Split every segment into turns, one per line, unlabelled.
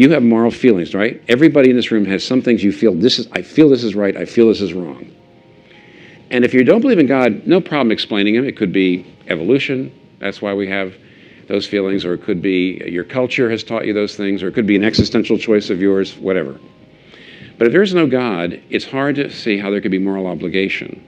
you have moral feelings, right? Everybody in this room has some things you feel, I feel this is right, I feel this is wrong. And if you don't believe in God, no problem explaining them. It could be evolution, that's why we have those feelings, or it could be your culture has taught you those things, or it could be an existential choice of yours, whatever. But if there's no God, it's hard to see how there could be moral obligation.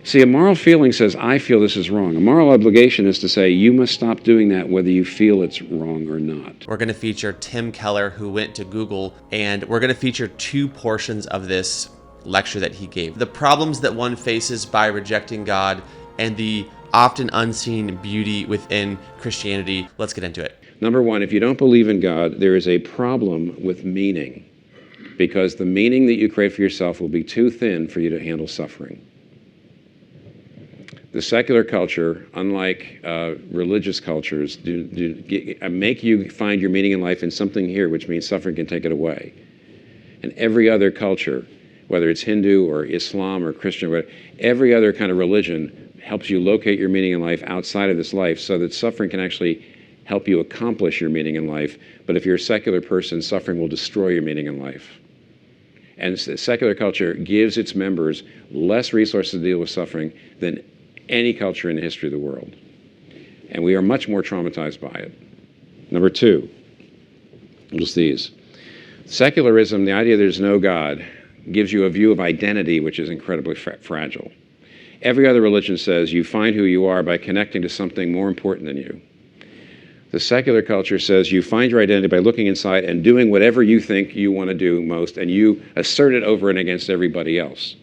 See, a moral feeling says, I feel this is wrong. A moral obligation is to say, you must stop doing that whether you feel it's wrong or not.
We're going to feature Tim Keller, who went to Google, and we're going to feature 2 portions of this lecture that he gave. The problems that one faces by rejecting God and the often unseen beauty within Christianity. Let's get into it.
Number 1, if you don't believe in God, there is a problem with meaning, because the meaning that you create for yourself will be too thin for you to handle suffering. The secular culture, unlike religious cultures, make you find your meaning in life in something here, which means suffering can take it away. And every other culture, whether it's Hindu or Islam or Christian, or whatever, every other kind of religion helps you locate your meaning in life outside of this life, so that suffering can actually help you accomplish your meaning in life. But if you're a secular person, suffering will destroy your meaning in life. And secular culture gives its members less resources to deal with suffering than any culture in the history of the world. And we are much more traumatized by it. Number 2, just these. Secularism, the idea there's no God, gives you a view of identity which is incredibly fragile. Every other religion says you find who you are by connecting to something more important than you. The secular culture says you find your identity by looking inside and doing whatever you think you want to do most, and you assert it over and against everybody else.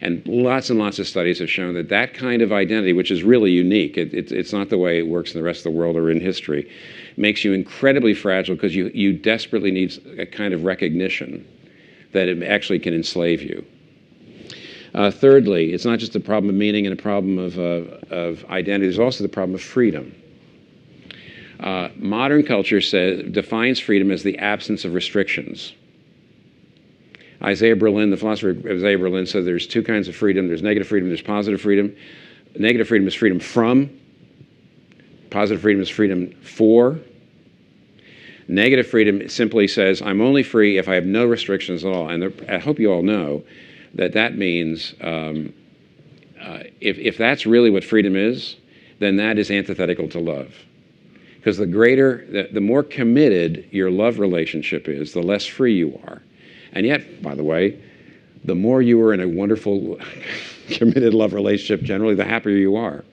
And lots of studies have shown that that kind of identity, which is really unique, it's not the way it works in the rest of the world or in history, makes you incredibly fragile, because you desperately need a kind of recognition that it actually can enslave you. Thirdly, it's not just a problem of meaning and a problem of identity, there's also the problem of freedom. Modern culture defines freedom as the absence of restrictions. Isaiah Berlin, the philosopher Isaiah Berlin, said there's 2 kinds of freedom. There's negative freedom, there's positive freedom. Negative freedom is freedom from. Positive freedom is freedom for. Negative freedom simply says, I'm only free if I have no restrictions at all. And I hope you all know that means if that's really what freedom is, then that is antithetical to love. Because the more committed your love relationship is, the less free you are. And yet, by the way, the more you are in a wonderful, committed love relationship, generally, the happier you are.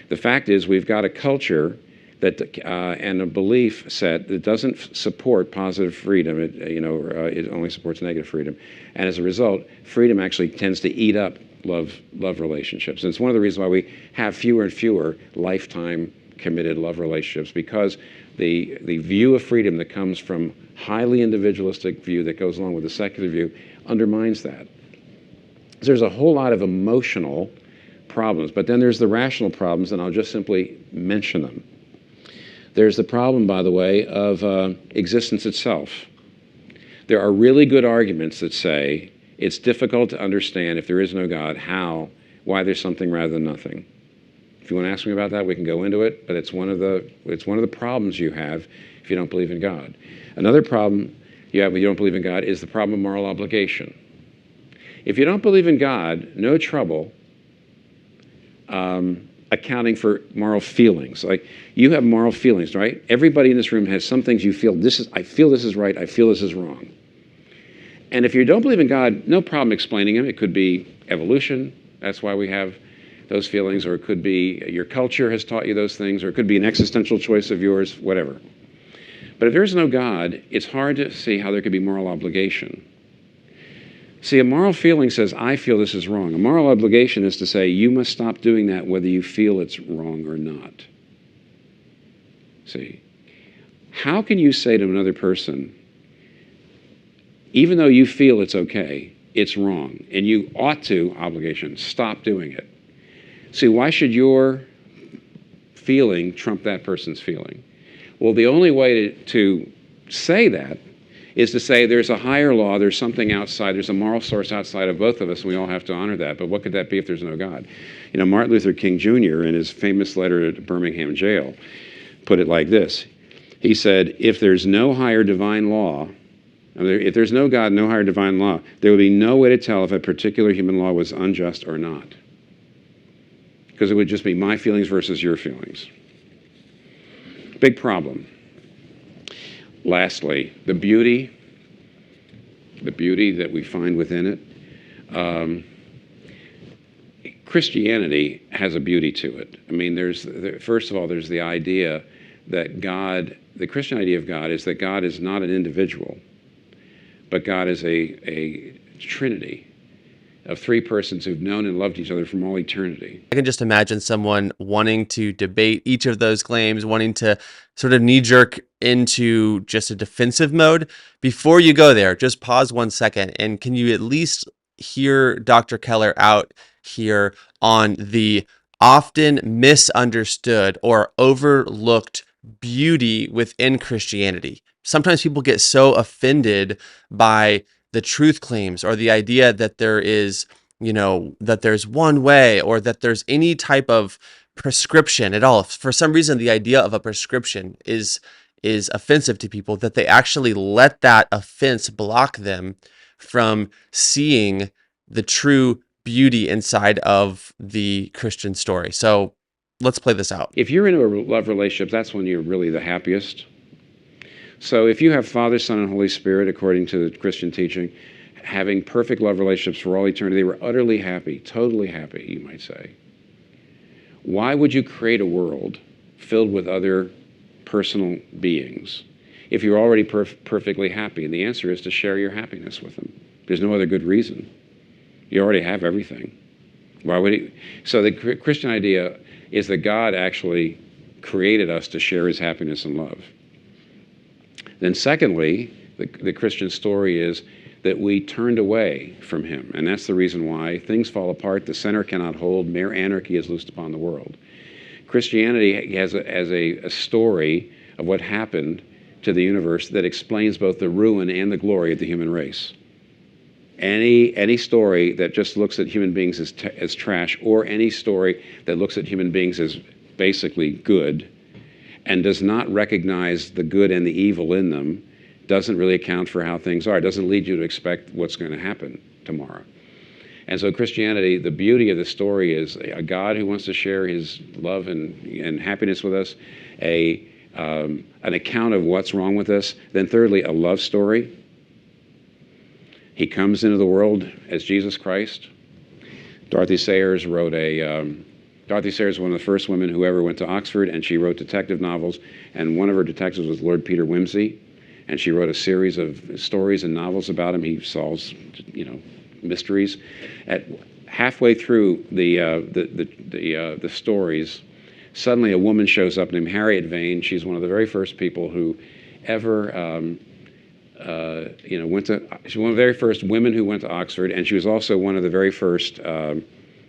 The fact is, we've got a culture and a belief set that doesn't support positive freedom. It only supports negative freedom. And as a result, freedom actually tends to eat up love relationships. And it's one of the reasons why we have fewer and fewer lifetime committed love relationships, because the view of freedom that comes from highly individualistic view that goes along with the secular view undermines that. So there's a whole lot of emotional problems, but then there's the rational problems, and I'll just simply mention them. There's the problem, by the way, of existence itself. There are really good arguments that say it's difficult to understand, if there is no God, why there's something rather than nothing. If you want to ask me about that, we can go into it, but it's one of the problems you have if you don't believe in God. Another problem you have when you don't believe in God is the problem of moral obligation. If you don't believe in God, no trouble accounting for moral feelings. Like, you have moral feelings, right? Everybody in this room has some things you feel, I feel this is right, I feel this is wrong. And if you don't believe in God, no problem explaining them. It could be evolution, that's why we have those feelings, or it could be your culture has taught you those things, or it could be an existential choice of yours, whatever. But if there's no God, it's hard to see how there could be moral obligation. See, a moral feeling says, I feel this is wrong. A moral obligation is to say, you must stop doing that whether you feel it's wrong or not. See, how can you say to another person, even though you feel it's okay, it's wrong, and you ought to, obligation, stop doing it? See, why should your feeling trump that person's feeling? Well, the only way to say that is to say there's a higher law, there's something outside, there's a moral source outside of both of us, and we all have to honor that. But what could that be if there's no God? Martin Luther King Jr., in his famous letter to Birmingham jail, put it like this. He said, if there's no higher divine law, if there's no God, no higher divine law, there would be no way to tell if a particular human law was unjust or not. Because it would just be my feelings versus your feelings. Big problem. Lastly, the beauty that we find within it. Christianity has a beauty to it. I mean, first of all, there's the idea that God, the Christian idea of God is that God is not an individual, but God is a trinity of three persons who've known and loved each other from all eternity.
I can just imagine someone wanting to debate each of those claims, wanting to sort of knee-jerk into just a defensive mode. Before you go there, just pause 1 second, and can you at least hear Dr. Keller out here on the often misunderstood or overlooked beauty within Christianity? Sometimes people get so offended by the truth claims or the idea that there is, that there's one way or that there's any type of prescription at all. For some reason, the idea of a prescription is offensive to people, that they actually let that offense block them from seeing the true beauty inside of the Christian story. So let's play this out.
If you're into a love relationship, that's when you're really the happiest. So if you have Father, Son, and Holy Spirit, according to the Christian teaching, having perfect love relationships for all eternity, they were utterly happy, totally happy, you might say. Why would you create a world filled with other personal beings if you're already perfectly happy? And the answer is to share your happiness with them. There's no other good reason. You already have everything. Why would he? So the Christian idea is that God actually created us to share his happiness and love. Then secondly, the Christian story is that we turned away from him. And that's the reason why things fall apart, the center cannot hold, mere anarchy is loosed upon the world. Christianity has a story of what happened to the universe that explains both the ruin and the glory of the human race. Any story that just looks at human beings as trash, or any story that looks at human beings as basically good and does not recognize the good and the evil in them, doesn't really account for how things are. It doesn't lead you to expect what's going to happen tomorrow. And so Christianity, the beauty of the story is a God who wants to share his love and happiness with us, an account of what's wrong with us. Then thirdly, a love story. He comes into the world as Jesus Christ. Dorothy Sayers was one of the first women who ever went to Oxford, and she wrote detective novels. And one of her detectives was Lord Peter Wimsey, and she wrote a series of stories and novels about him. He solves, mysteries. At halfway through the stories, suddenly a woman shows up named Harriet Vane. She's one of the very first people who ever she's one of the very first women who went to Oxford, and she was also one of the very first.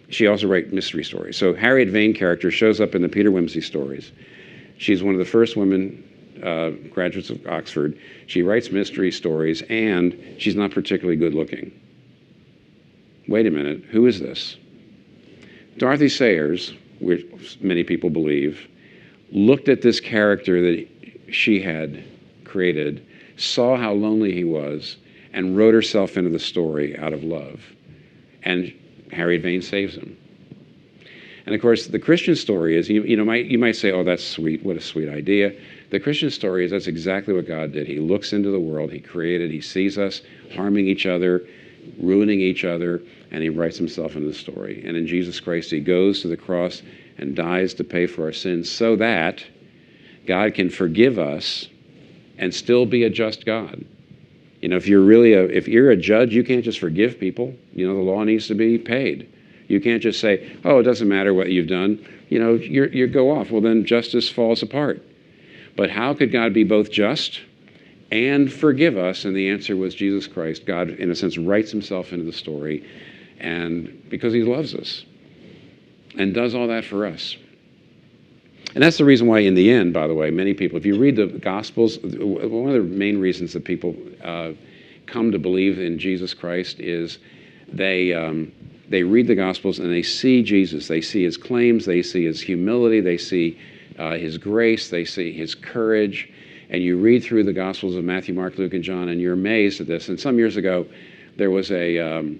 She also wrote mystery stories. So Harriet Vane character shows up in the Peter Wimsey stories. She's one of the first women graduates of Oxford. She writes mystery stories, and she's not particularly good looking. Wait a minute, who is this? Dorothy Sayers, which many people believe, looked at this character that she had created, saw how lonely he was, and wrote herself into the story out of love. And Harriet Vane saves him. And of course, the Christian story is, you might say, oh, that's sweet, what a sweet idea. The Christian story is that's exactly what God did. He looks into the world he created, he sees us harming each other, ruining each other, and he writes himself into the story. And in Jesus Christ, he goes to the cross and dies to pay for our sins so that God can forgive us and still be a just God. If you're a judge, you can't just forgive people. The law needs to be paid. You can't just say, oh, it doesn't matter what you've done. You go off. Well, then justice falls apart. But how could God be both just and forgive us? And the answer was Jesus Christ. God, in a sense, writes himself into the story, and because he loves us and does all that for us. And that's the reason why, in the end, by the way, many people, if you read the Gospels, one of the main reasons that people come to believe in Jesus Christ is they read the Gospels and they see Jesus. They see his claims. They see his humility. They see his grace. They see his courage. and you read through the Gospels of Matthew, Mark, Luke, and John, and you're amazed at this. And some years ago, there was a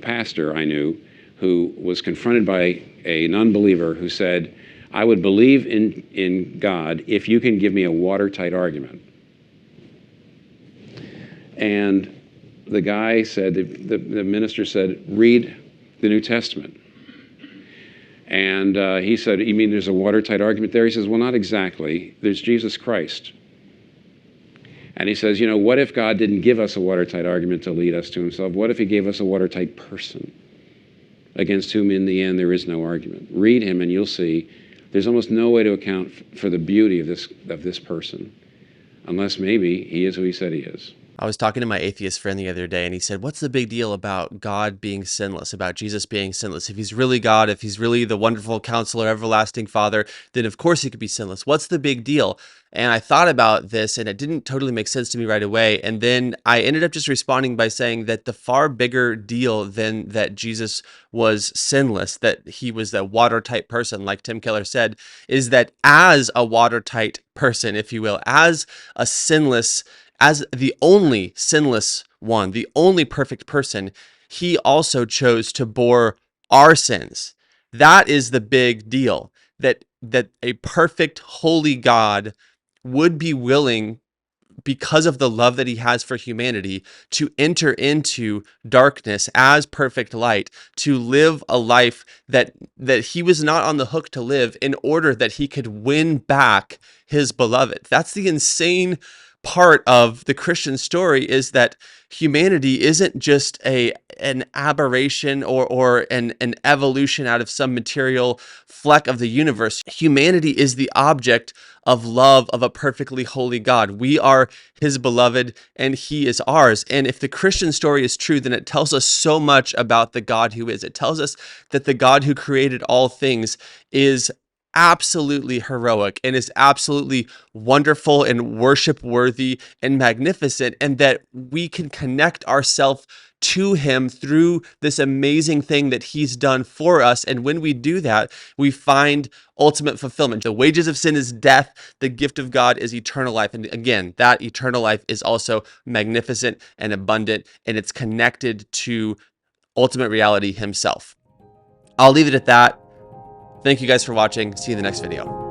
pastor I knew who was confronted by a non-believer who said, I would believe in God if you can give me a watertight argument. And the guy said, the minister said, read the New Testament. And he said, you mean there's a watertight argument there? He says, well, not exactly. There's Jesus Christ. And he says, you know, what if God didn't give us a watertight argument to lead us to himself? What if he gave us a watertight person against whom in the end there is no argument? Read him and you'll see there's almost no way to account for the beauty of this person, unless maybe he is who he said he is.
I was talking to my atheist friend the other day, and he said, what's the big deal about God being sinless, about Jesus being sinless? If he's really God, if he's really the wonderful counselor, everlasting Father, then of course he could be sinless. What's the big deal? And I thought about this, and it didn't totally make sense to me right away. And then I ended up just responding by saying that the far bigger deal than that Jesus was sinless, that he was a watertight person, like Tim Keller said, is that as a watertight person, if you will, as a sinless, as the only sinless one, the only perfect person, he also chose to bore our sins. That is the big deal, that a perfect, holy God would be willing, because of the love that he has for humanity, to enter into darkness as perfect light, to live a life that he was not on the hook to live, in order that he could win back his beloved. That's the insane part of the Christian story, is that humanity isn't just an aberration or an evolution out of some material fleck of the universe. Humanity is the object of love of a perfectly holy God. We are his beloved and he is ours. And if the Christian story is true, then it tells us so much about the God who is. It tells us that the God who created all things is absolutely heroic and is absolutely wonderful and worship worthy and magnificent, and that we can connect ourselves to him through this amazing thing that he's done for us. And when we do that, we find ultimate fulfillment. The wages of sin is death. The gift of God is eternal life. And again, that eternal life is also magnificent and abundant, and it's connected to ultimate reality himself. I'll leave it at that. Thank you guys for watching. See you in the next video.